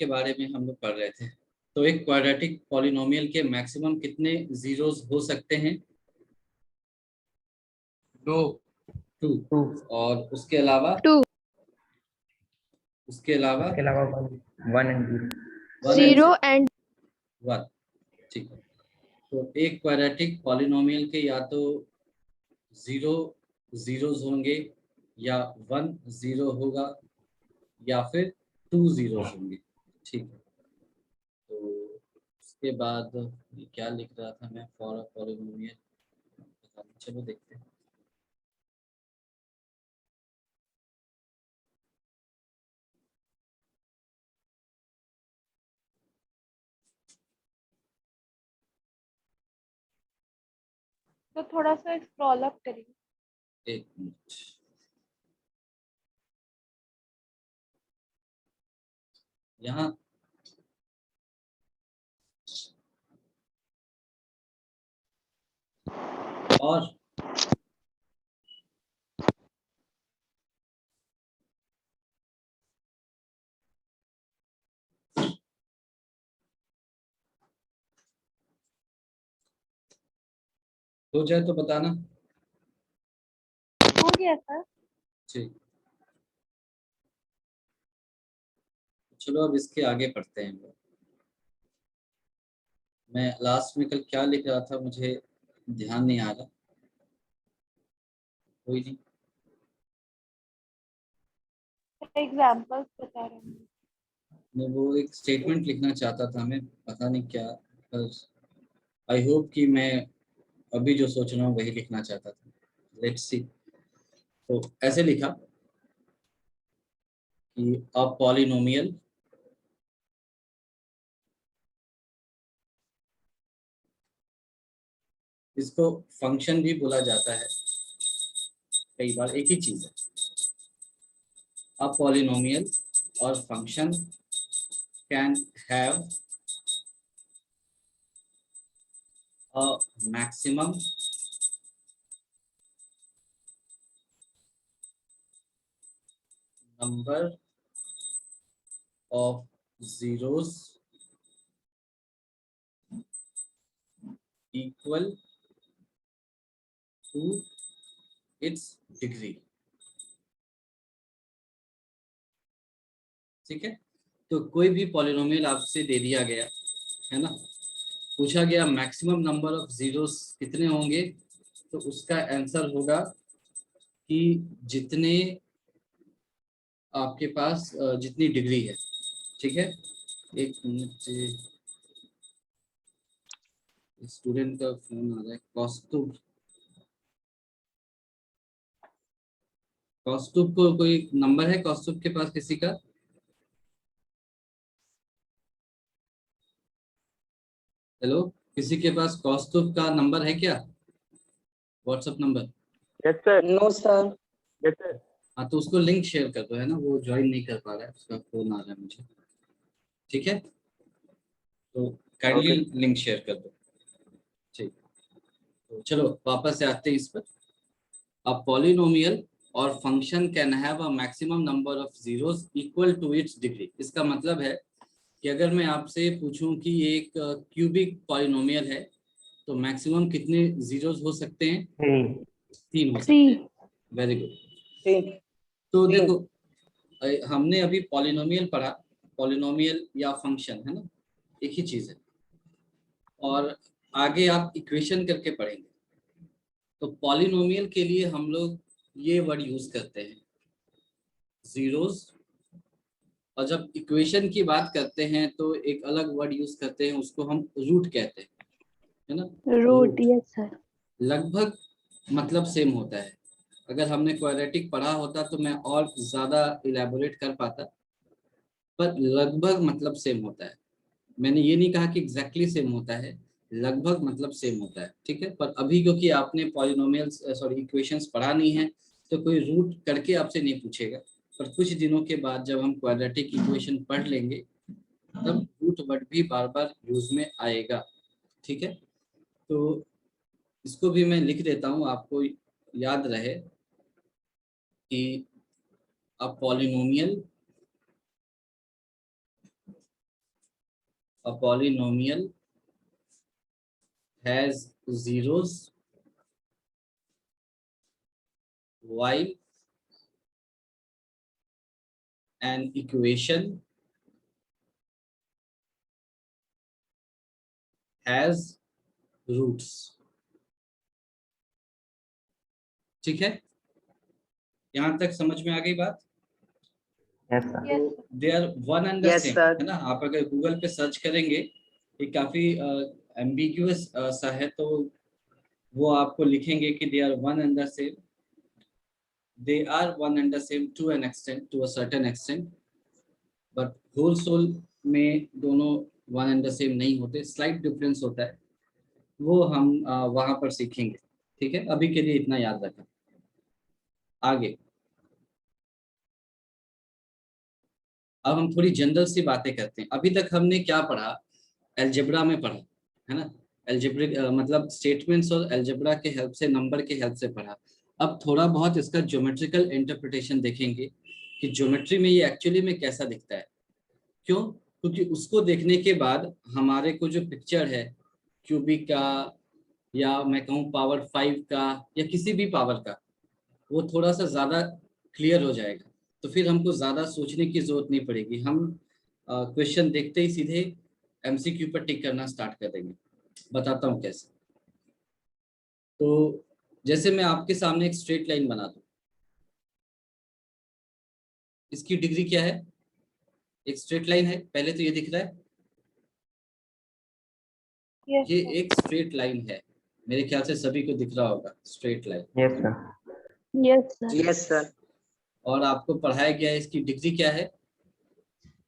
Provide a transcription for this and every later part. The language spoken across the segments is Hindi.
के बारे में हम लोग पढ़ रहे थे। तो एक क्वाड्रेटिक पॉलिनोमियल के मैक्सिमम कितने जीरोस हो सकते हैं? 2 2। 2 और उसके अलावा 2 उसके अलावा 1 एंड 0 एंड 1। ठीक है। तो एक क्वाड्रेटिक पॉलिनोमियल के या तो 0 जीरोस होंगे, या 1 जीरो होगा, या फिर 2 जीरोस होंगे। ठीक है। तो उसके बाद ये क्या लिख रहा था मैं, फॉर अ पॉलिनोमियल, चलो देखते हैं। तो थोड़ा सा स्क्रॉल अप करिए। एक मिनट। यहाँ और हो जाए तो बताना। हो गया सर। ठीक, चलो अब इसके आगे पढ़ते हैं हम लोग। मैं लास्ट में कल क्या लिख रहा था मुझे ध्यान नहीं आ रहा, कोई नहीं। एग्जाम्पल्स बता रहे हैं। मैं वो एक स्टेटमेंट लिखना चाहता था, मैं पता नहीं क्या, पर आई होप कि मैं अभी जो सोच रहा हूँ वही लिखना चाहता था। Let's see. तो ऐसे लिखा कि अ पॉलिनोमियल इसको फंक्शन भी बोला जाता है, कई बार एक ही चीज है। अ पॉलिनोमियल और function can have a maximum number of zeros equal to its degree। ठीक है। तो कोई भी पॉलिनोमियल आपसे दे दिया गया है ना, पूछा गया मैक्सिमम नंबर ऑफ जीरोस कितने होंगे, तो उसका आंसर होगा कि जितने आपके पास जितनी डिग्री है। ठीक है। एक मिनट, स्टूडेंट का फोन आ रहा है। कौस्तुभ, कौस्तुभ को कोई नंबर है कौस्तुभ के पास किसी का? हेलो, किसी के पास कौस्तुभ का नंबर है क्या, WhatsApp number? Yes sir. No sir. Yes sir. हाँ, तो उसको लिंक शेयर कर दो, है ना, वो ज्वाइन नहीं कर पा रहा है, उसका फोन आ रहा है मुझे। ठीक है, तो काइंडली लिंक शेयर कर दो। ठीक, तो चलो वापस से आते हैं इस पर। अ पॉलिनोमियल और function can have a maximum number of zeros equal to its degree. इसका मतलब है कि अगर मैं आपसे पूछूं कि एक क्यूबिक पॉलिनोमियल है तो मैक्सिमम कितने जीरोस हो सकते हैं? 3 हो सकते हैं। Very good. तीन। तो तीन। देखो, हमने अभी पॉलिनोमियल पढ़ा, पॉलिनोमियल या फंक्शन, है ना, एक ही चीज है। और आगे आप इक्वेशन करके पढ़ेंगे। तो पॉलिनोमियल के लिए हम लोग ये वर्ड यूज करते हैं, जीरोस। और जब इक्वेशन की बात करते हैं तो एक अलग वर्ड यूज करते हैं, उसको हम रूट कहते हैं, है ना। Root, yes sir. लगभग मतलब सेम होता है। अगर हमने क्वाड्रेटिक पढ़ा होता तो मैं और ज्यादा इलेबोरेट कर पाता, पर लगभग मतलब सेम होता है। मैंने ये नहीं कहा कि एग्जैक्टली सेम होता है, लगभग मतलब सेम होता है। ठीक है, पर अभी क्योंकि आपने पॉलिनोमियल्स सॉरी इक्वेशंस पढ़ा नहीं है, तो कोई रूट करके आपसे नहीं पूछेगा। पर कुछ दिनों के बाद जब हम क्वाड्रेटिक इक्वेशन पढ़ लेंगे, तब रूट वर्ड भी बार बार यूज में आएगा। ठीक है, तो इसको भी मैं लिख देता हूँ, आपको याद रहे कि a polynomial a polynomial has zeros while an equation has roots। ठीक है, यहां तक समझ में आ गई बात? Yes sir. Yes, they are one and the Yes, same, sir. है ना। आप अगर गूगल पे सर्च करेंगे, ये काफी एम्बिग्यूअस सा है, तो वो आपको लिखेंगे कि they are one and the same. They are one and the same to an extent, to a certain extent, but whole soul में दोनों वन एंड द सेम नहीं होते, स्लाइट डिफरेंस होता है, वो हम वहां पर सीखेंगे। ठीक है, अभी के लिए इतना याद रखें। आगे अब हम थोड़ी जनरल सी बातें करते हैं। अभी तक हमने क्या पढ़ा? अलजेब्रा में पढ़ा, है ना। अलजेब्रिक मतलब स्टेटमेंट्स और अलजेब्रा के हेल्प से, नंबर के हेल्प से पढ़ा। अब थोड़ा बहुत इसका ज्योमेट्रिकल इंटरप्रिटेशन देखेंगे कि ज्योमेट्री में ये एक्चुअली में कैसा दिखता है। क्यों? क्योंकि उसको देखने के बाद हमारे को जो पिक्चर है क्यूबिक का, या मैं कहूँ पावर 5 का, या किसी भी पावर का, वो थोड़ा सा ज़्यादा क्लियर हो जाएगा। तो फिर हमको ज़्यादा सोचने की ज़रूरत नहीं पड़ेगी, हम क्वेश्चन देखते ही सीधे एमसीक्यू पर टिक करना स्टार्ट कर देंगे। बताता हूँ कैसे। तो जैसे मैं आपके सामने एक स्ट्रेट लाइन बना दूँ, इसकी डिग्री क्या है? एक स्ट्रेट लाइन है, पहले तो ये दिख रहा है, yes, ये sir. एक स्ट्रेट लाइन है। मेरे ख्याल से सभी को दिख रहा होगा straight line. Yes sir. Yes, sir. Yes, sir. और आपको पढ़ाया गया है इसकी डिग्री क्या है?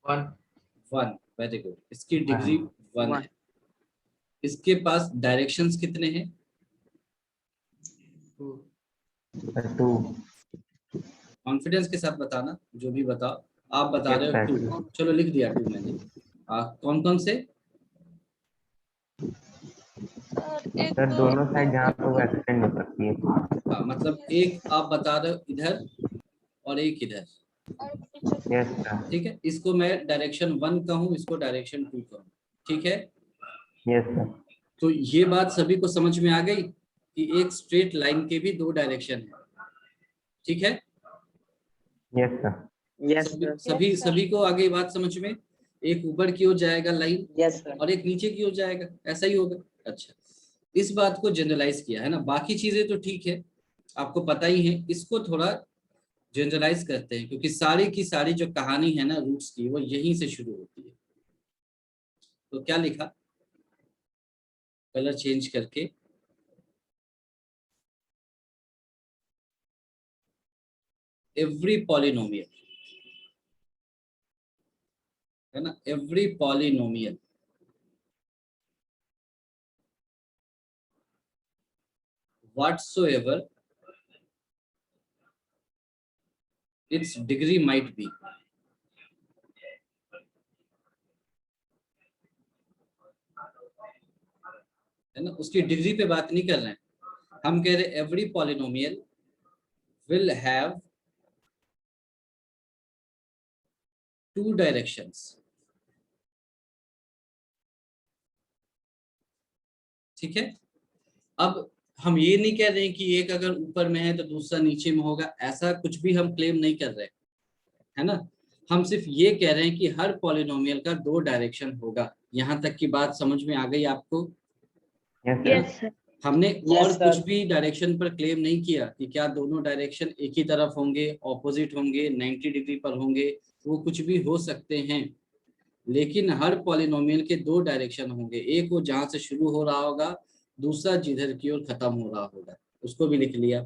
1 1। वेरी गुड, इसकी डिग्री 1 One. है। इसके पास डायरेक्शंस कितने हैं? 2। कॉन्फिडेंस के साथ बताना, जो भी बताओ। आप बता Yes, रहे हो sir. 2, चलो लिख दिया 2 मैंने। कौन कौन से? Sir, एक सर दोनों साइड जहाँ पे वो एक्सटेंड हो सकती है। मतलब एक आप बता रहे हो इधर और एक इधर। Yes sir. ठीक है, इसको मैं डायरेक्शन 1 कहूँ, इसको डायरेक्शन 2 कहूँ। ठीक है, यस सर। तो ये बात सभी को समझ में आ गई कि एक स्ट्रेट लाइन के भी 2 डायरेक्शन है। ठीक है, यस सर। Yes, sir. सभी sir. सभी को आगे बात समझ में? एक ऊपर की ओर जाएगा लाइन Yes, sir. और एक नीचे की ओर जाएगा, ऐसा ही होगा। अच्छा, इस बात को जनरलाइज किया है ना, बाकी चीजें तो ठीक है, आपको पता ही है। इसको थोड़ा जनरलाइज करते हैं, क्योंकि सारी की सारी जो कहानी है ना रूट्स की, वो यहीं से शुरू होती है। तो क्या लिखा, कलर चेंज करके, एवरी पॉलिनोमियल, है ना, every polynomial whatsoever its degree might be, है ना, उसकी डिग्री पे बात नहीं कर रहे हैं हम, कह रहे every polynomial will have 2 directions. ठीक है, अब हम ये नहीं कह रहे हैं कि एक अगर ऊपर में है तो दूसरा नीचे में होगा, ऐसा कुछ भी हम क्लेम नहीं कर रहे, है ना। हम सिर्फ ये कह रहे हैं कि हर पॉलिनोमियल का 2 डायरेक्शन होगा। यहाँ तक की बात समझ में आ गई आपको? Yes sir. Yes, sir. हमने Yes, और sir. कुछ भी डायरेक्शन पर क्लेम नहीं किया कि क्या दोनों डायरेक्शन एक ही तरफ होंगे, ऑपोजिट होंगे, 90 डिग्री पर होंगे। वो कुछ भी हो सकते हैं, लेकिन हर पॉलिनोमियल के 2 डायरेक्शन होंगे। एक वो जहां से शुरू हो रहा होगा, दूसरा जिधर की ओर खत्म हो रहा होगा। उसको भी लिख लिया।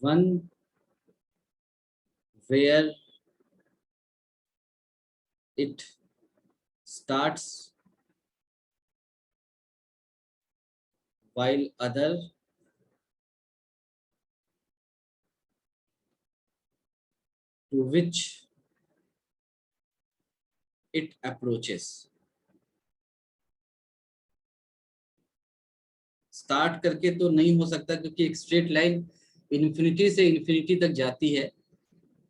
1 where it starts while other to which it approaches। Start करके तो नहीं हो सकता, क्योंकि एक स्ट्रेट लाइन इन्फिनिटी से इन्फिनिटी तक जाती है,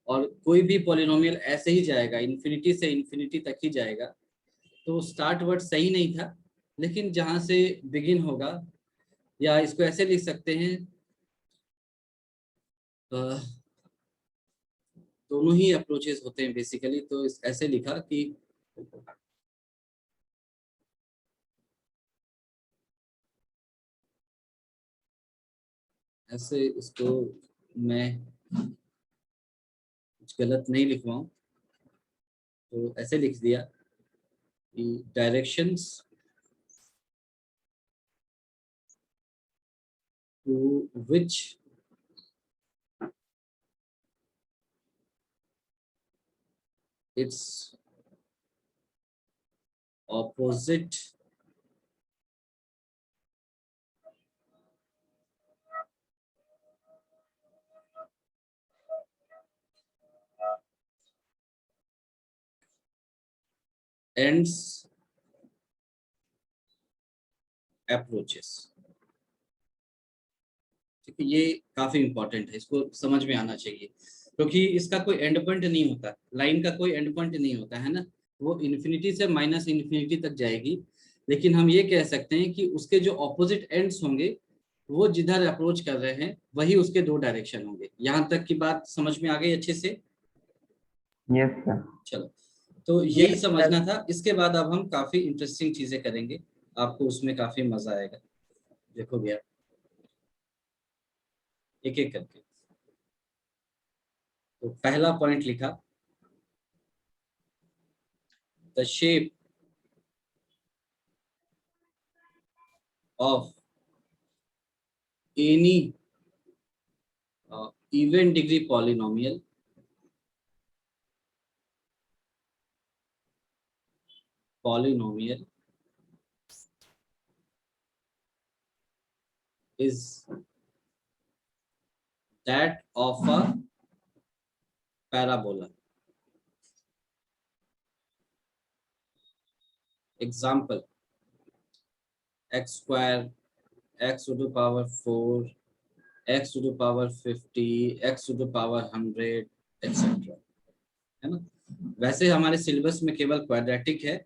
और कोई भी पॉलिनोमियल ऐसे ही जाएगा, इन्फिनिटी से इन्फिनिटी तक ही जाएगा। तो स्टार्ट वर्ड सही नहीं था, लेकिन जहां से बिगिन होगा, या इसको ऐसे लिख सकते हैं, दोनों ही अप्रोचेस होते हैं बेसिकली। तो ऐसे लिखा कि ऐसे, इसको मैं कुछ गलत नहीं लिखवाऊं, तो ऐसे लिख दिया कि directions to which its opposite ends approaches। ठीक है, ये काफी इंपॉर्टेंट है, इसको समझ में आना चाहिए, क्योंकि इसका कोई एंड पॉइंट नहीं होता, लाइन का कोई एंड पॉइंट नहीं होता है ना, वो इन्फिनिटी से माइनस इन्फिनिटी तक जाएगी। लेकिन हम ये कह सकते हैं कि उसके जो ऑपोजिट एंड्स होंगे, वो जिधर अप्रोच कर रहे हैं वही उसके दो डायरेक्शन होंगे। यहाँ तक की बात समझ में आ गई अच्छे से? Yes sir. चलो, तो यही समझना था। इसके बाद अब हम काफी इंटरेस्टिंग चीजें करेंगे, आपको उसमें काफी मजा आएगा। देखो भैया, एक एक करके। तो पहला पॉइंट लिखा, the shape of any even degree polynomial is that of a parabola. Example, x square, x to the power 4, x to the power 50, x to the power 100, etc. है ना? वैसे हमारे सिलेबस में केवल क्वाड्रेटिक है,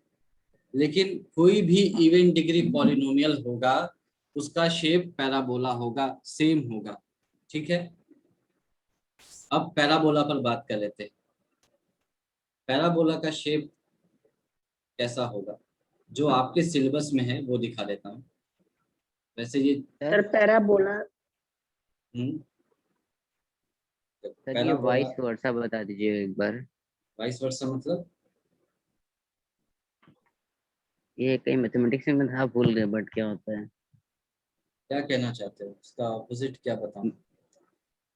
लेकिन कोई भी इवन डिग्री पॉलिनोमियल होगा उसका शेप पैराबोला होगा, सेम होगा। ठीक है, अब पैराबोला पर बात कर लेते हैं। पैराबोला का शेप कैसा होगा, जो आपके सिलेबस में है वो दिखा देता हूँ। वैसे ये सर पैराबोला, सर ये वाइस वर्सा बता दीजिए एक बार। वाइस वर्सा मतलब? ये कहीं मैथमेटिक्स में था, भूल गए, बट क्या होता है? क्या कहना चाहते हो, इसका ऑपोजिट क्या बताऊं?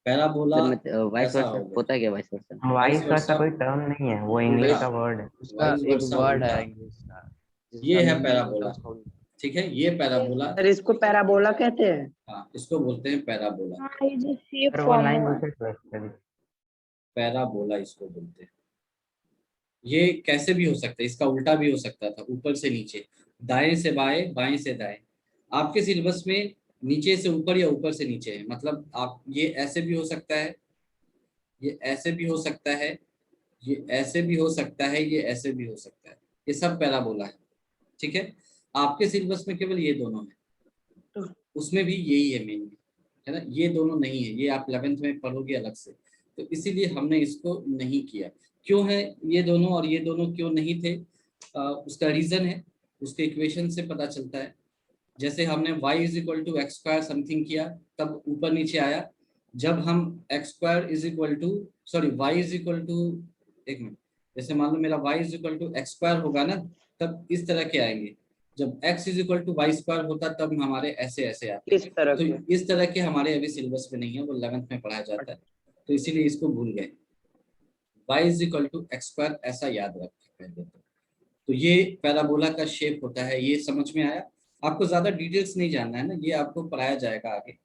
पैराबोला वाइस ऐसा वर्सा होगा। होता है क्या? वाइस वर्सा, वाइस वर्सा कोई टर्म नहीं है, वो इंग्लिश का वर्ड है। उसका वाइस एक वर्सा वर्ड उल्टा, है इंग्लिश का, ये जिसका है मीनिंग पैराबोला। होता है। ठीक है, ये पैराबोला, सर इसको पैराबोला कहते हैं। हाँ इसको बोलते हैं पैराबोला। हाँ, ये जो शेप सर वो फॉर्म लाइन हुआ है। दूसरे ट्वेस्ट करी। पैराबोला इसको बोलते हैं। ये कैसे भी हो सकता है, इसका उल्टा भी हो सकता था, ऊपर से नीचे, दाएं से बाएं, बाएं से दाएं। आपके सिलेबस में नीचे से ऊपर या ऊपर से नीचे है, मतलब आप ये ऐसे भी हो सकता है, ये ऐसे भी हो सकता है, ये ऐसे भी हो सकता है, ये ऐसे भी हो सकता है, ये सब पैराबोला है। ठीक है, आपके सिलेबस में केवल ये दोनों है, उसमें भी यही है मेनली, है ना, ये दोनों नहीं है, ये आप 11th में पढ़ोगे अलग से। तो इसीलिए हमने इसको नहीं किया। क्यों है ये दोनों और ये दोनों क्यों नहीं थे, उसका रीजन है, उसके इक्वेशन से पता चलता है। जैसे हमने y is equal to x square something किया, तब ऊपर नीचे आया। जब हम x square is equal to, sorry y is equal to, एक मिनट, जैसे मान लो मेरा y is equal to x square होगा ना, तब इस तरह के आएंगे। जब x is equal to y square होता तब हमारे ऐसे ऐसे आते इस तरह तो के। इस तरह के हमारे अभी सिलेबस में नहीं है, वो 11th में पढ़ाया जाता है, तो इसीलिए इसको भूल गए। y is equal to x square ऐसा याद रखें पहले तो ये पैराबोला का शेप होता है। ये समझ में आया? आपको ज्यादा डिटेल्स नहीं जानना है ना, ये आपको पढ़ाया जाएगा आगे।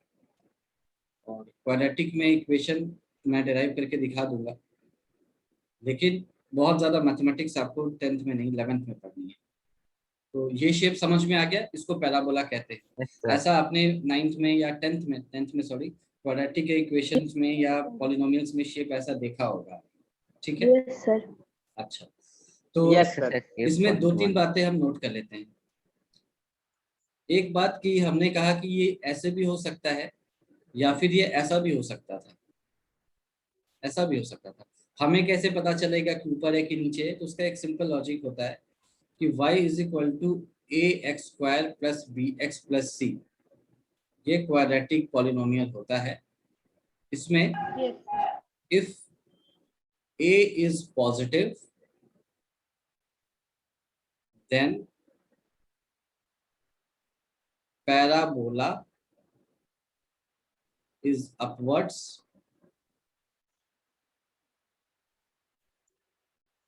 और क्वाड्रेटिक में इक्वेशन मैं डिराइव करके दिखा दूंगा, लेकिन बहुत ज्यादा मैथमेटिक्स आपको 10th में नहीं 11th में पढ़नी है। तो ये शेप समझ में आ गया, इसको पैराबोला कहते हैं। Yes sir. ऐसा आपने 9th में या 10th में सॉरी, क्वाड्रेटिक के इक्वेशंस में या पॉलिनोमियल्स में शेप ऐसा देखा होगा। ठीक है? Yes sir. अच्छा, तो Yes, sir. इसमें दो तीन 8.1. बातें हम नोट कर लेते हैं। एक बात की हमने कहा कि ये ऐसे भी हो सकता है या फिर ये ऐसा भी हो सकता था, ऐसा भी हो सकता था। हमें कैसे पता चलेगा कि ऊपर है कि नीचे है? तो उसका एक सिंपल लॉजिक होता है कि y is equal to a x square plus b x plus c, ये क्वाड्रेटिक पॉलिनोमियल होता है। इसमें yes if a is positive then parabola is upwards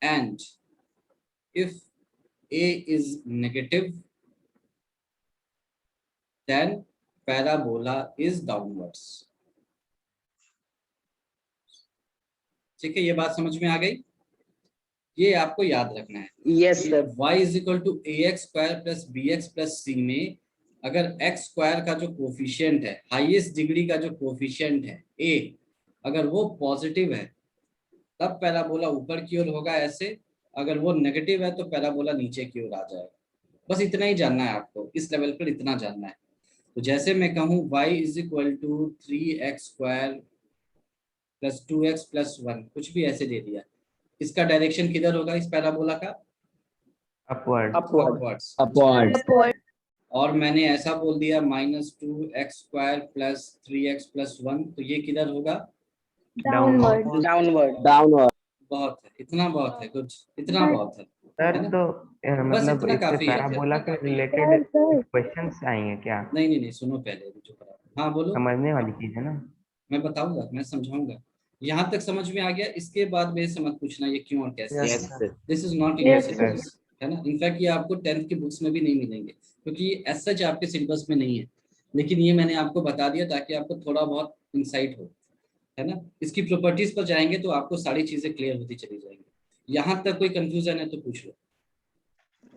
and if a is negative then parabola is downwards। ठीक है, ये बात समझ में आ गई? ये आपको याद रखना है। Yes, sir. y is equal to a x square plus b x plus c में अगर एक्स स्क्वायर का जो कोफिशिएंट है, हाईएस्ट डिग्री का जो कोफिशिएंट है a, अगर वो पॉजिटिव है तब पैराबोला ऊपर की ओर होगा ऐसे, अगर वो नेगेटिव है तो पैराबोला नीचे की ओर आ जाएगा। बस इतना ही जानना है आपको, इस लेवल पर इतना जानना है। तो जैसे मैं कहूँ y is equal to 3x square plus 2x plus 1, कुछ भी ऐसे दे दिया, इसका डायरेक्शन किधर होगा इस पैराबोला का? अपवर्ड। अपवर्ड्स। अपवर्ड। और मैंने ऐसा बोल दिया -2x square plus 3x plus 1, तो ये किधर होगा? डाउनवर्ड। Downward. बहुत है, इतना बहुत है, गुड, इतना बट बहुत है सर ना? तो बस मतलब इतना इससे काफी है, पैराबोला इतना के काफी है। रिलेटेड सर क्वेश्चंस आएंगे क्या? नहीं नहीं नहीं, सुनो पहले, रुको करा। हाँ बोलो। समझने वाली चीज है ना। मैं बताऊंगा, मैं समझाऊंगा। यहाँ तक समझ में आ गया, इसके बाद मेरे से मत पूछना ये क्यों और कैसे। Yes Yes, sir. sir. This is not in your yes sir. Syllabus, है ना? इनफैक्ट ये आपको 10th की बुक्स में भी नहीं मिलेंगे, क्योंकि एज सच आपके सिलेबस में नहीं है। लेकिन ये मैंने आपको बता दिया ताकि आपको थोड़ा बहुत इंसाइट हो, है ना? इसकी प्रॉपर्टीज पर जाएंगे तो आपको सारी चीजें क्लियर होती चली जाएंगी। यहाँ तक कोई कंफ्यूजन है तो पूछ लो।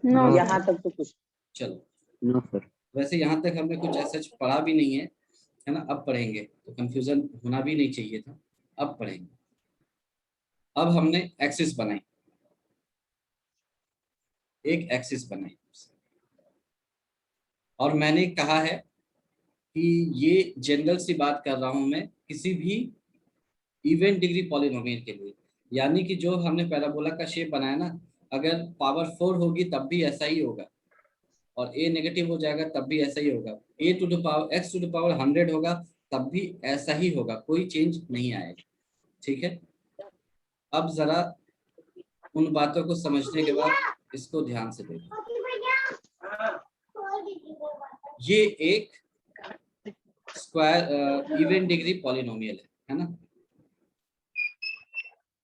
नो नो यहाँ सर। तक तो कुछ। चलो, No, sir. वैसे यहाँ तक हमने कुछ ऐसा पढ़ा भी नहीं है ना? अब पढ़ेंगे, तो कंफ्यूजन होना भी नहीं चाहिए था, अब पढ़ेंगे। अब हमने एक्सिस बनाई, एक एक्सिस बनाई, और मैंने कहा है कि ये जनरल सी बात कर रहा हूं मैं किसी भी इवन डिग्री पॉलिनोमियल के लिए। यानी कि जो हमने पैराबोला का शेप बनाया ना, अगर पावर 4 होगी तब भी ऐसा ही होगा, और a नेगेटिव हो जाएगा तब भी ऐसा ही होगा, a to the power x to the power 100 होगा तब भी ऐसा ही होगा, कोई चेंज नहीं आएगा। ठीक है, अब जरा उन बातों को समझने के बाद इसको ध्यान से देखो। ये एक स्क्वायर इवन डिग्री पॉलिनोमियल है ना?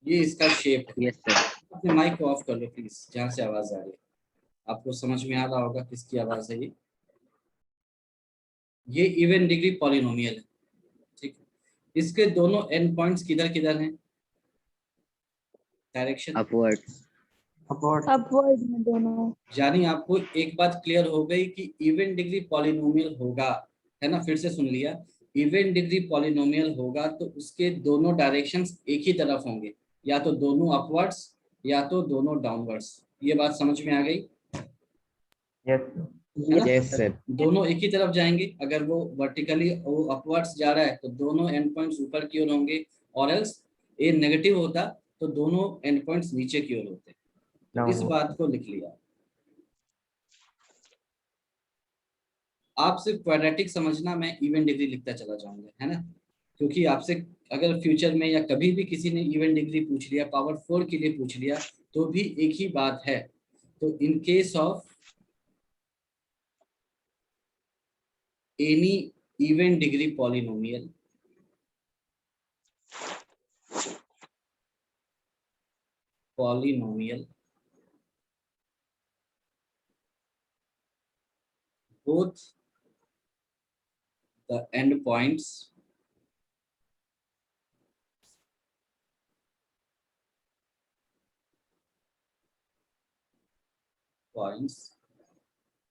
ये इसका शेप है। Yes, sir. अपने माइक को ऑफ कर लो प्लीज, जहाँ से आवाज आ रही है। आपको समझ में आ रहा होगा किसकी आवाज है ये इवन डिग्री पॉलिनोमियल है। ठीक है, इसके दोनों एंड पॉइंट्स किधर किधर हैं? Direction Upward. अपवर्ड में दोनों। यानी आपको एक बात क्लियर हो गई कि इवन डिग्री पॉलिनोमियल होगा, है ना? फिर से सुन लिया, इवन डिग्री पॉलिनोमियल होगा तो उसके दोनों डायरेक्शंस एक ही तरफ होंगे, या तो दोनों अपवर्ड्स या तो दोनों डाउनवर्ड्स। ये बात समझ में आ गई? यस है ना? Yes, sir. दोनों एक ही तरफ जाएंगे, अगर वो वर्टिकली वो अपवर्ड्स जा रहा है तो दोनों एंड पॉइंट्स ऊपर की ओर होंगे, और एल्स ए नेगेटिव होता तो दोनों एंड पॉइंट्स नीचे की ओर होते। तो इस बात को लिख लिया। आप सिर्फ क्वाड्रेटिक समझना, मैं इवन डिग्री लिखता चला जाऊंगा, है ना? क्योंकि आपसे अगर फ्यूचर में या कभी भी किसी ने इवन डिग्री पूछ लिया, पावर 4 के लिए पूछ लिया, तो भी एक ही बात है। तो in case of any even degree polynomial, both the end points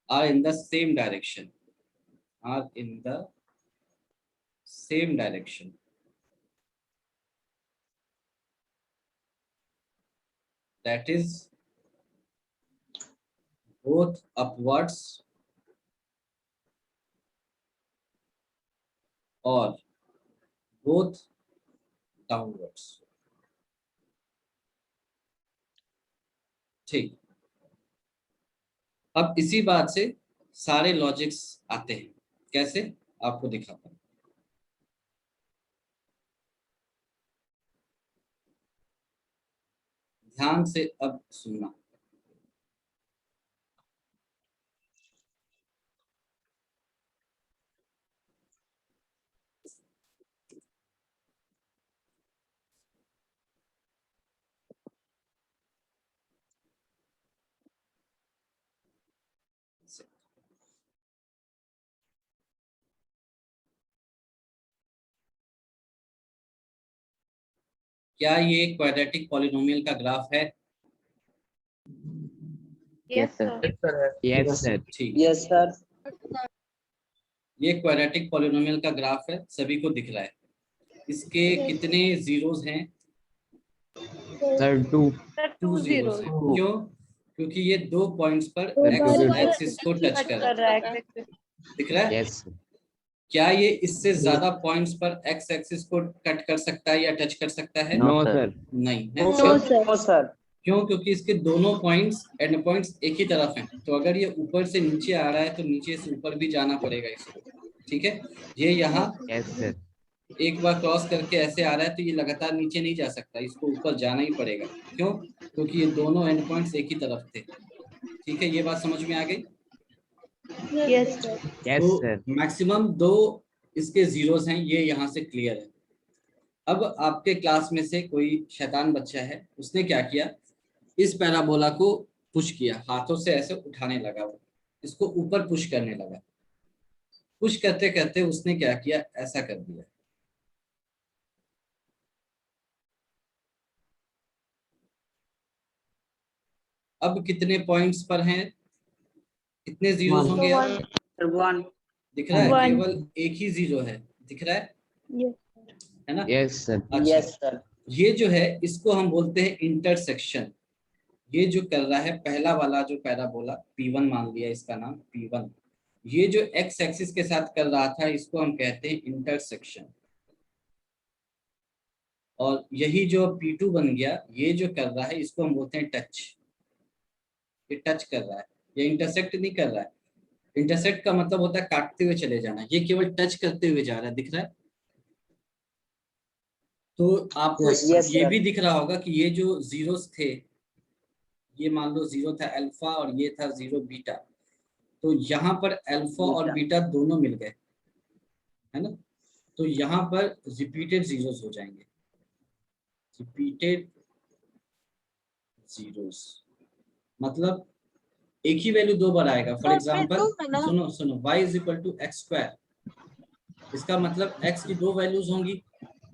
are in the same direction, are in the same direction, that is both upwards or both downwards. ठीक, अब इसी बात से सारे लॉजिक्स आते हैं। कैसे, आपको दिखाता हूं। ध्यान से अब सुनना। क्या ये क्वाड्रेटिक पॉलिनोमियल का ग्राफ है? Yes, sir. Yes, sir. ठीक, यस सर। ये क्वाड्रेटिक पॉलिनोमियल का ग्राफ है, सभी को दिख रहा है। इसके कितने जीरोस हैं? Sir, 2. Sir, 2 2 zeros zeros. हैं। क्यों? क्योंकि ये 2 पॉइंट्स पर एक्सिस को टच कर रहा है। दिख रहा है? Yes, sir. क्या ये इससे ज्यादा पॉइंट्स पर एक्स एक्सिस को कट कर सकता है या टच कर सकता है? No, sir. नहीं है। नो क्यों? सर। क्यों? क्योंकि इसके दोनों पॉइंट्स एंड पॉइंट्स एक ही तरफ हैं। तो अगर ये ऊपर से नीचे आ रहा है तो नीचे से ऊपर भी जाना पड़ेगा इसको। ठीक है, ये यहाँ Yes, sir. एक बार क्रॉस करके ऐसे आ रहा है तो ये लगातार नीचे नहीं जा सकता, इसको ऊपर जाना ही पड़ेगा। क्यों? क्योंकि ये दोनों एंड पॉइंट्स एक ही तरफ थे। ठीक है, ये बात समझ में आ गई? Yes, sir. Yes, तो sir. मैक्सिमम 2 इसके जीरोस हैं, ये यहाँ से क्लियर है। अब आपके क्लास में से कोई शैतान बच्चा है, उसने क्या किया, इस पैराबोला को पुश किया, हाथों से ऐसे उठाने लगा, वो इसको ऊपर पुश करने लगा। पुश करते करते उसने क्या किया, ऐसा कर दिया। अब कितने पॉइंट्स पर हैं, कितने जीरोस होंगे? अब 1 दिख रहा है, One. केवल एक ही जीरो है, दिख रहा है, Yes. है ना? Yes, sir. अच्छा, यस सर। ये जो है इसको हम बोलते हैं इंटरसेक्शन। ये जो कर रहा है पहला वाला जो पैराबोला, P1 मान लिया इसका नाम P1, ये जो एक्स एक्सिस के साथ कर रहा था इसको हम कहते हैं इंटरसेक्शन। और यही जो P2 बन गया, ये जो कर रहा है इसको हम बोलते हैं टच। ये टच कर रहा है, ये इंटरसेक्ट नहीं कर रहा है। इंटरसेक्ट का मतलब होता है काटते हुए चले जाना, ये केवल टच करते हुए जा रहा है, दिख रहा है? तो आपको Yes, ये sir. भी दिख रहा होगा कि ये जो जीरोस थे, ये मान लो जीरो था अल्फा और ये था जीरो बीटा, तो यहाँ पर अल्फा और बीटा दोनों मिल गए, है ना? तो यहाँ पर रिपीटेड जीरोस हो जाएंगे, रिपीटेड जीरोस मतलब एक ही वैल्यू 2 बार आएगा। फॉर एग्जांपल सुनो सुनो, y is equal to x square, इसका मतलब x की 2 वैल्यूज होंगी,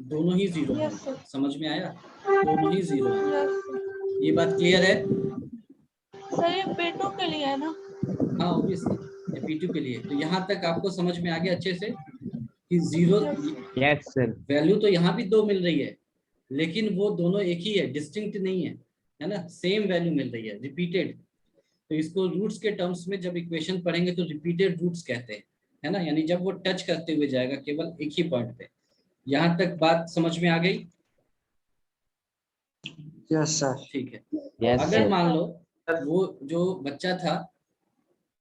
दोनों ही जीरो Yes, होंगे। sir. समझ में आया? दोनों ही जीरो होंगे। Yes, sir. ये बात क्लियर है? सर ये पेटों के लिए है ना? हाँ ऑब्वियसली, ये P2 के लिए। तो यहाँ तक आपको समझ में आ गया अच्छे से कि जीरो Yes, sir. वैल्यू तो यहाँ भी 2 मिल रही है, लेकिन वो दोनों एक ही है, डिस्टिंक्ट नहीं है, है ना? सेम वैल्यू मिल रही है, रिपीटेड। तो इसको रूट्स के टर्म्स में जब इक्वेशन पढ़ेंगे तो रिपीटेड रूट्स कहते हैं, है ना? यानी जब वो टच करते हुए जाएगा केवल एक ही पॉइंट पे। यहाँ तक बात समझ में आ गई? Yes sir. ठीक है। Yes, अगर sir. मान लो वो जो बच्चा था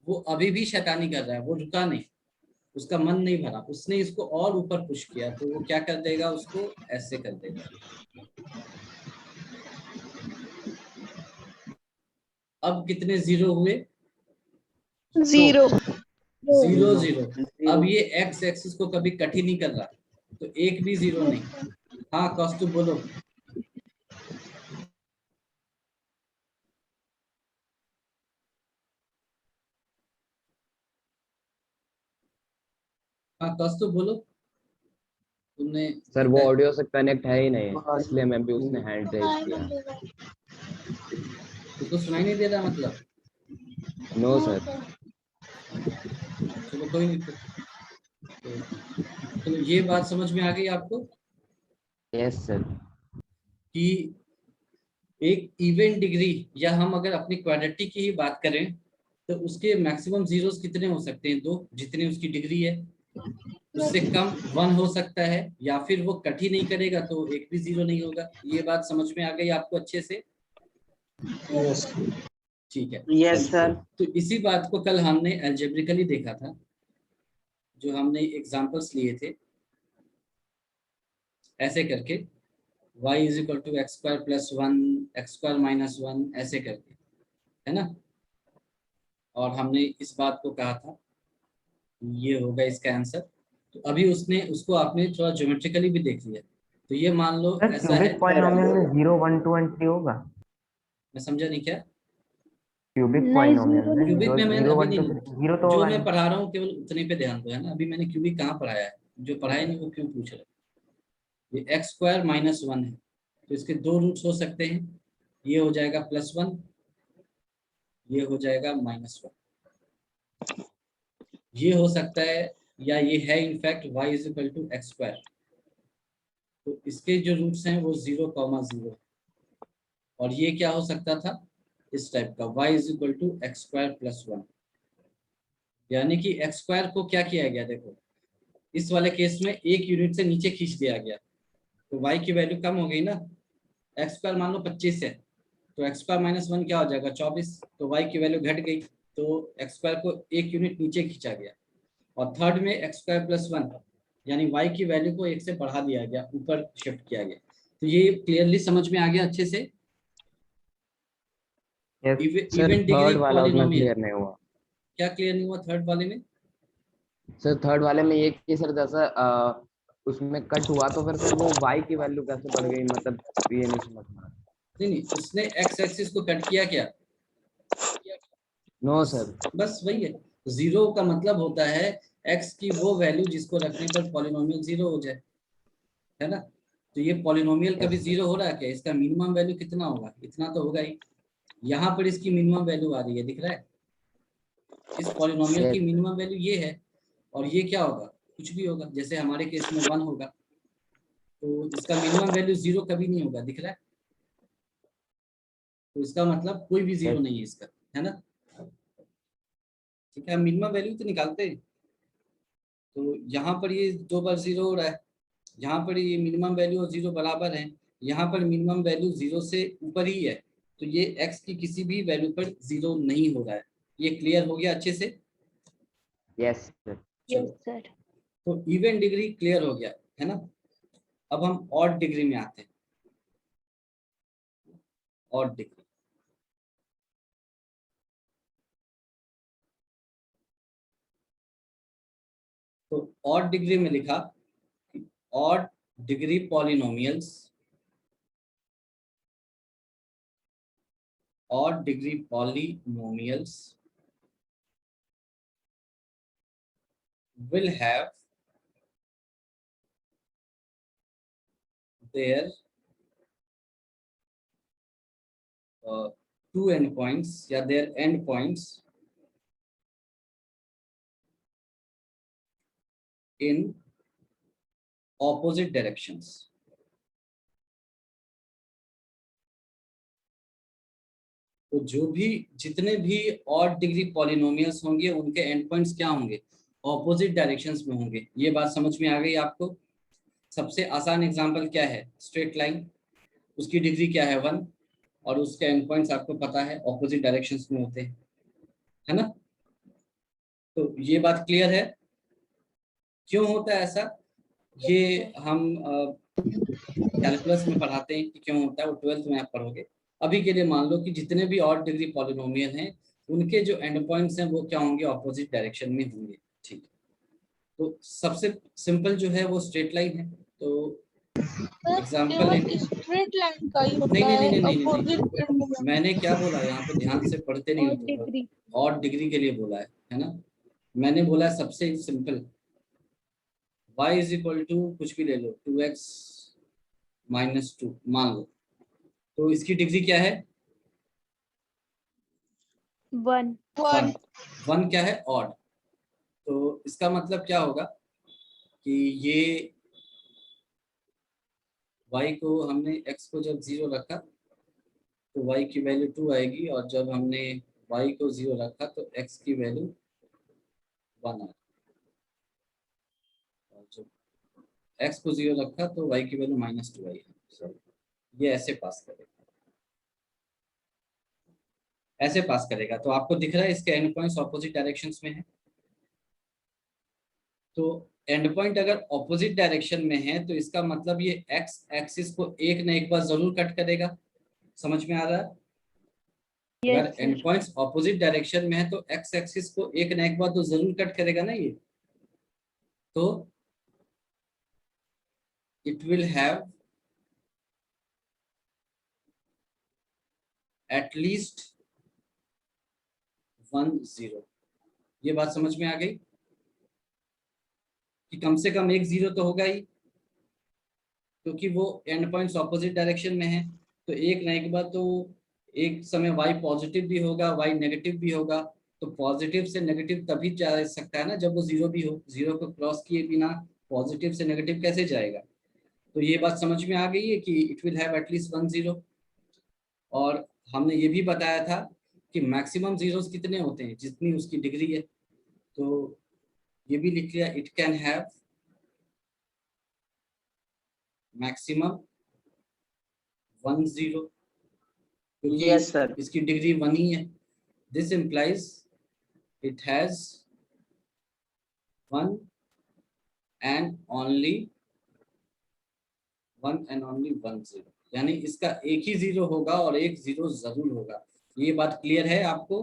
वो अभी भी शैतानी कर रहा है, वो रुका नहीं, उसका मन नहीं भरा, उसने इसको और ऊपर पुश किया, तो वो क्या कर देगा, उसको ऐसे कर देगा। अब कितने जीरो हुए? 0. 0 0। अब ये एक्स एक्सिस को कभी कट ही नहीं कर रहा, तो एक भी जीरो नहीं। हाँ कौस्तुभ बोलो। हाँ कौस्तुभ बोलो, तुमने सर वो ऑडियो से कनेक्ट है ही नहीं, इसलिए मैं भी उसने हैंड रेज किया। तुमको सुनाई नहीं दे रहा मतलब? No sir. चलो कोई नहीं, तो ये बात समझ में आ गई आपको यस सर। कि एक इवन डिग्री या हम अगर अपनी क्वाड्रेटिक की ही बात करें तो उसके मैक्सिमम जीरोस कितने हो सकते हैं? 2, जितनी उसकी डिग्री है। उससे कम 1 हो सकता है, या फिर वो कट ही नहीं करेगा तो एक भी जीरो नहीं होगा। ये बात समझ में आ गई आपको अच्छे से? यस ठीक है। Yes sir. तो इसी बात को कल हमने एल्जेब्रिकली देखा था, जो हमने एग्जांपल्स लिए थे ऐसे करके, y is equal to x square plus 1, x square minus 1, ऐसे करके, है ना। और हमने इस बात को कहा था ये होगा इसका आंसर। तो अभी उसको आपने थोड़ा ज्योमेट्रिकली भी देख लिया। तो ये मान लो सर ऐसा है, क्यूबिक पॉलिनोमियल में 0 1 2 एंड 3 होगा। मैं समझा नहीं क्या? क्यूबिक नहीं, पॉलिनोमियल zero में नहीं। क्यूबिक में मैंने 0 अभी 1 2 नहीं, 3 0 तो जो होगा मैं नहीं। पढ़ा रहा हूँ केवल उतने पे ध्यान दो, है ना। अभी मैंने क्यूबिक कहाँ पढ़ाया है? जो पढ़ाया नहीं वो क्यों पूछ रहे? ये एक्स स्क्वायर माइनस 1 है, तो इसके 2 रूट्स हो सकते हैं। ये हो जाएगा +1, ये हो जाएगा -1। ये हो सकता है, या ये है in fact y is equal to x square. तो इसके जो रूट्स हैं वो 0,0। और ये क्या हो सकता था? इस टाइप का, y is equal to x square plus 1। यानी कि एक्स स्क्वायर को क्या किया गया, देखो इस वाले केस में एक यूनिट से नीचे खींच दिया गया, तो y की वैल्यू कम हो गई ना। एक्स स्क्वायर मान लो 25 है, तो एक्स स्क्वायर माइनस 1 क्या हो जाएगा? 24। तो y की वैल्यू घट गई, तो एक्स स्क्वायर को एक यूनिट नीचे खींचा गया। और थर्ड में एक्स स्क्वायर प्लस 1, यानी y की वैल्यू को 1 से बढ़ा दिया गया, ऊपर शिफ्ट किया गया। तो ये क्लियरली समझ में आ गया अच्छे से? Yes sir even degree third वाला उतना पॉलिनोमियल। क्लियर नहीं हुआ। क्या क्लियर नहीं हुआ थर्ड वाले में? सर थर्ड वाले में ये कि सर जैसा उसमें कट हुआ तो फिर सर वो y की वैल्यू कैसे बढ़ गई, मतलब ये नहीं समझ में आ रहा। नहीं, उसने एक्स एक्सिस को कट किया क्या? No sir. बस वही है। जीरो का मतलब होता है एक्स की वो वैल्यू जिसको रखने पर पॉलिनोमियल जीरो हो जाए, है ना। तो ये पॉलिनोमियल कभी यस सर। जीरो हो रहा है क्या? इसका मिनिमम वैल्यू कितना होगा? इतना तो होगा ही। यहाँ पर इसकी मिनिमम वैल्यू आ रही है, दिख रहा है? इस पॉलिनोमियल की यस मिनिमम वैल्यू ये है। और ये क्या होगा? कुछ भी होगा, जैसे हमारे केस में 1 होगा, तो इसका मिनिमम वैल्यू 0 कभी नहीं होगा, दिख रहा है? तो इसका मतलब कोई भी जीरो यस नहीं है इसका, है ना। ठीक है, हम मिनिमम वैल्यू तो निकालते हैं। तो यहाँ पर ये 2 बार 0 हो रहा है, यहाँ पर ये मिनिमम वैल्यू और 0 बराबर है। यहाँ पर मिनिमम वैल्यू 0 से ऊपर ही है, तो ये x की किसी भी वैल्यू पर 0 नहीं हो रहा है। ये क्लियर हो गया अच्छे से? Yes sir. यस चलो, सर। तो इवन डिग्री क्लियर हो गया, है ना। अब हम ऑड डिग्री में आते हैं। ऑड डिग्री, तो ऑड डिग्री में लिखा odd degree polynomials, odd degree polynomials will have their two endpoints या their endpoints in opposite directions। तो जो भी जितने भी ऑड डिग्री पॉलिनोमियल्स होंगे उनके एंड पॉइंट्स क्या होंगे? ऑपोजिट डायरेक्शंस में होंगे। ये बात समझ में आ गई आपको? सबसे आसान एग्जांपल क्या है? स्ट्रेट लाइन, उसकी डिग्री क्या है? 1, और उसके एंड पॉइंट्स आपको पता है ऑपोजिट डायरेक्शंस में होते हैं, है ना। तो ये बात क्लियर है क्यों होता है ऐसा? ये हम कैलकुलस में पढ़ाते हैं कि क्यों होता है, वो 12th में आप पढ़ोगे। अभी के लिए मान लो कि जितने भी ऑड डिग्री पॉलिनोमियल हैं उनके जो एंड पॉइंट्स हैं वो क्या होंगे? ऑपोजिट डायरेक्शन में होंगे। ठीक है, तो सबसे सिंपल जो है वो स्ट्रेट लाइन है। तो एग्जांपल केवल स्ट्रेट लाइन का ही होता नहीं नहीं नहीं है नहीं नहीं नहीं, अपोजिट मैंने क्या बोला? यहाँ पे ध्यान से पढ़ते नहीं और हो तो। डिग्री। ऑड डिग्री के लिए बोला है ना। मैंने बोला सबसे simple, y is equal to कुछ भी ले लो, 2x माइनस 2 मान लो, तो इसकी डिग्री क्या है? 1। 1 क्या है? ऑड। तो इसका मतलब क्या होगा कि ये y को हमने x को जब 0 रखा तो y की वैल्यू 2 आएगी, और जब हमने y को 0 रखा तो x की वैल्यू 1 आएगी, और जब x को 0 रखा तो y की वैल्यू -2 आई है। सॉरी, ये ऐसे पास करेगा, ऐसे पास करेगा। तो आपको दिख रहा है इसके एंड पॉइंट्स ऑपोजिट डायरेक्शंस में है। तो एंड पॉइंट अगर ऑपोजिट डायरेक्शन में है तो इसका मतलब ये x एक्सिस को एक न एक बार जरूर कट करेगा। समझ में आ रहा है? अगर Yes, and sir. Points opposite direction में है तो x एक्सिस को एक न एक बार तो जरूर कट करेगा ना ये। तो it will have at least 1 0। ये बात समझ में आ गई कि कम से कम एक 0 तो होगा ही, क्योंकि वो एंड पॉइंट्स ऑपोजिट डायरेक्शन में है। तो एक ना एक बार तो एक समय y पॉजिटिव भी होगा, y नेगेटिव भी होगा। तो पॉजिटिव से नेगेटिव तभी जा सकता है ना जब वो 0 भी हो। 0 को क्रॉस किए बिना पॉजिटिव से नेगेटिव कैसे जाएगा? तो ये बात समझ में आ गई है कि इट विल हैव एटलीस्ट 1 0। और हमने ये भी बताया था कि मैक्सिमम जीरोस कितने होते हैं, जितनी उसकी डिग्री है। तो ये भी लिख लिया, इट कैन हैव मैक्सिमम 1 0, क्योंकि Yes, sir. इसकी डिग्री 1 ही है। This implies it has 1 and only 1 0, यानी इसका एक ही 0 होगा और एक 0 जरूर होगा। ये बात क्लियर है आपको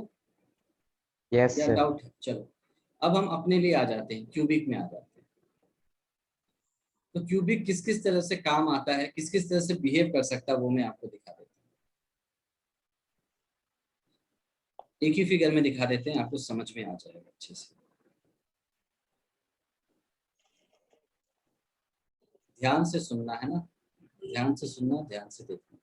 यस या सर। डाउट है? चलो अब हम अपने लिए आ जाते हैं, क्यूबिक में आ जाते हैं। तो क्यूबिक किस किस तरह से काम आता है, किस किस तरह से बिहेव कर सकता है, वो मैं आपको दिखा देता हूँ। एक ही फिगर में दिखा देते हैं, आपको समझ में आ जाएगा अच्छे से। ध्यान से सुनना है ना, ध्यान से सुनना, ध्यान से देखना।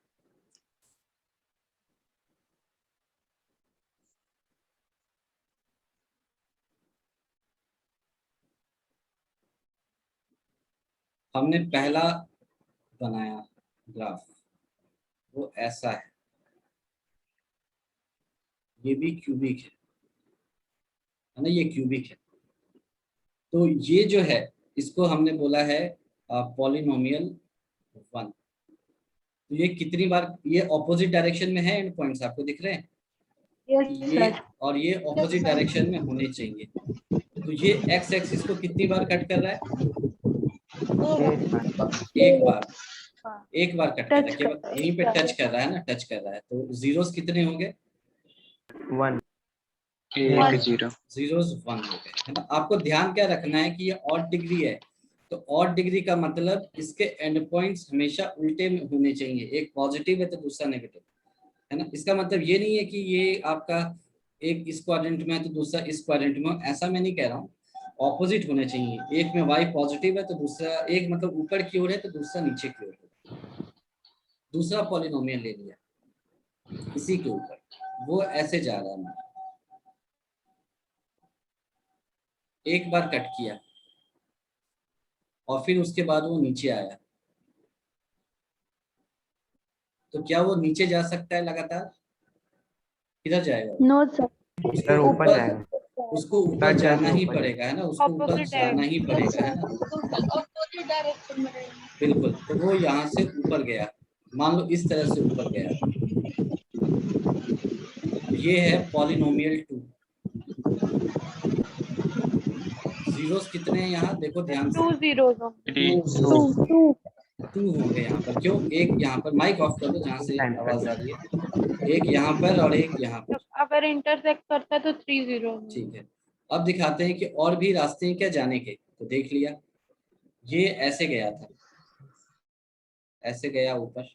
हमने पहला बनाया ग्राफ, वो ऐसा है, ये भी क्यूबिक है ना, ये क्यूबिक है। तो ये जो है इसको हमने बोला है पॉलिनोमियल 1। तो ये कितनी बार, ये ऑपोजिट डायरेक्शन में है, एंड पॉइंट्स आपको दिख रहे हैं Yes, ये, sir. और ये ऑपोजिट डायरेक्शन में होने चाहिए। तो ये एक्स एक्सिस को कितनी बार कट कर रहा है? एक बार कट कर रहा है, केवल यहीं पे टच कर रहा है ना, टच कर रहा है। तो जीरोस कितने होंगे? 1 एक 0। जीरोस 1 हो गए, है ना। आपको ध्यान क्या रखना है कि ये ऑड डिग्री है, तो ऑड डिग्री का मतलब इसके एंड पॉइंट्स हमेशा उल्टे में होने चाहिए। एक पॉजिटिव है तो दूसरा नेगेटिव, है ना। इसका मतलब ये नहीं है कि ये आपका एक इस क्वाड्रेंट में है तो दूसरा इस क्वाड्रेंट में, ऐसा मैं नहीं कह रहा हूँ। ऑपोजिट होने चाहिए, एक में y पॉजिटिव है तो दूसरा, एक मतलब ऊपर की ओर है तो दूसरा नीचे की ओर है। दूसरा पॉलिनोमियल ले लिया इसी के ऊपर, वो ऐसे जा रहा है। एक बार कट किया और फिर उसके बाद वो नीचे आया, तो क्या वो नीचे जा सकता है लगातार? किधर जाएगा? No, sir. सर ऊपर जाएगा। उसको ऊपर कट जाना करके ही ऊपर पड़ेगा, है ना, उसको ऊपर Opposite जाना ही पड़ेगा, है ना। Opposite direction में रहेगा. बिल्कुल। तो वो यहाँ से ऊपर गया, मान लो इस तरह से ऊपर गया। ये है पॉलिनोमियल 2। जीरोस कितने हैं यहाँ देखो ध्यान से? 2 zeros होंगे. 2 होंगे यहाँ पर। क्यों? एक यहाँ पर, माइक ऑफ कर दो जहाँ से आवाज आ रही है। एक यहाँ पर और एक यहाँ पर। अगर इंटरसेक्ट करता है तो 3 0 होंगे. ठीक है, अब दिखाते हैं कि और भी रास्ते हैं क्या जाने के। तो देख लिया, ये ऐसे गया था, ऐसे गया ऊपर,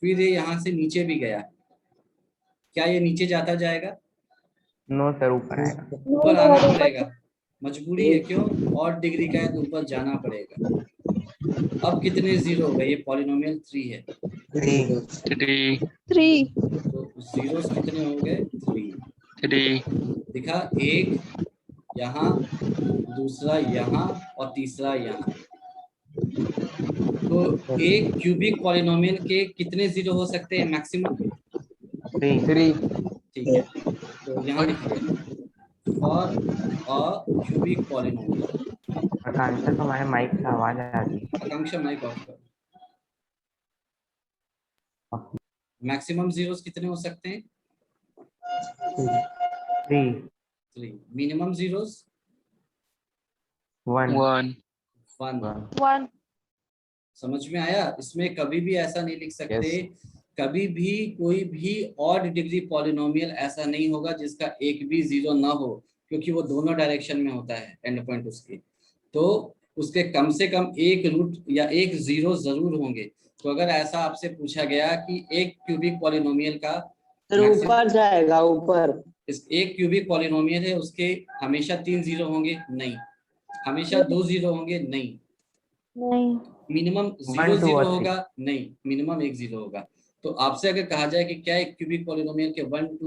फिर ये यहाँ से नीचे भी गया। क्या ये नीचे जाता जाएगा? नो सर, ऊपर आएगा। ऊपर आना पड़ेगा, मजबूरी है। क्यों? और डिग्री का है तो ऊपर जाना पड़ेगा। अब कितने 0 हो गए? ये पॉलिनोमियल 3 है। 3. तो जीरोस कितने हो गए? 3 दिखा, एक यहाँ, दूसरा यहाँ और तीसरा यहाँ। तो तो एक क्यूबिक पॉलिनोमियल के कितने जीरो हो सकते हैं मैक्सिमम? 3 ठीक है, तो यहाँ लिखिए फॉर अ क्यूबिक पॉलिनोमियल। आकांक्षा तुम्हारे माइक से आवाज आ रही है। आकांक्षा माइक ऑफ कर। मैक्सिमम जीरोस कितने हो सकते हैं? 3 3। Minimum zeros 1 1 1। 1 समझ में आया? इसमें कभी भी ऐसा नहीं लिख सकते कभी भी कोई भी ऑड डिग्री पॉलिनोमियल ऐसा नहीं होगा जिसका एक भी जीरो ना हो, क्योंकि वो दोनों डायरेक्शन में होता है एंड पॉइंट उसके, तो उसके कम से कम एक रूट या एक जीरो जरूर होंगे। तो अगर ऐसा आपसे पूछा गया कि एक क्यूबिक पॉलिनोमियल का ऊपर जाएगा ऊपर, एक क्यूबिक पॉलिनोमियल है उसके हमेशा 3 जीरो होंगे? नहीं। हमेशा 2 जीरो होंगे? नहीं। नहीं मिनिमम 1 2 जीरो और 3 होगा? नहीं, मिनिमम 1 जीरो होगा। तो आपसे अगर कहा जाए कि क्या एक क्यूबिक पॉलिनोमियल के 1 2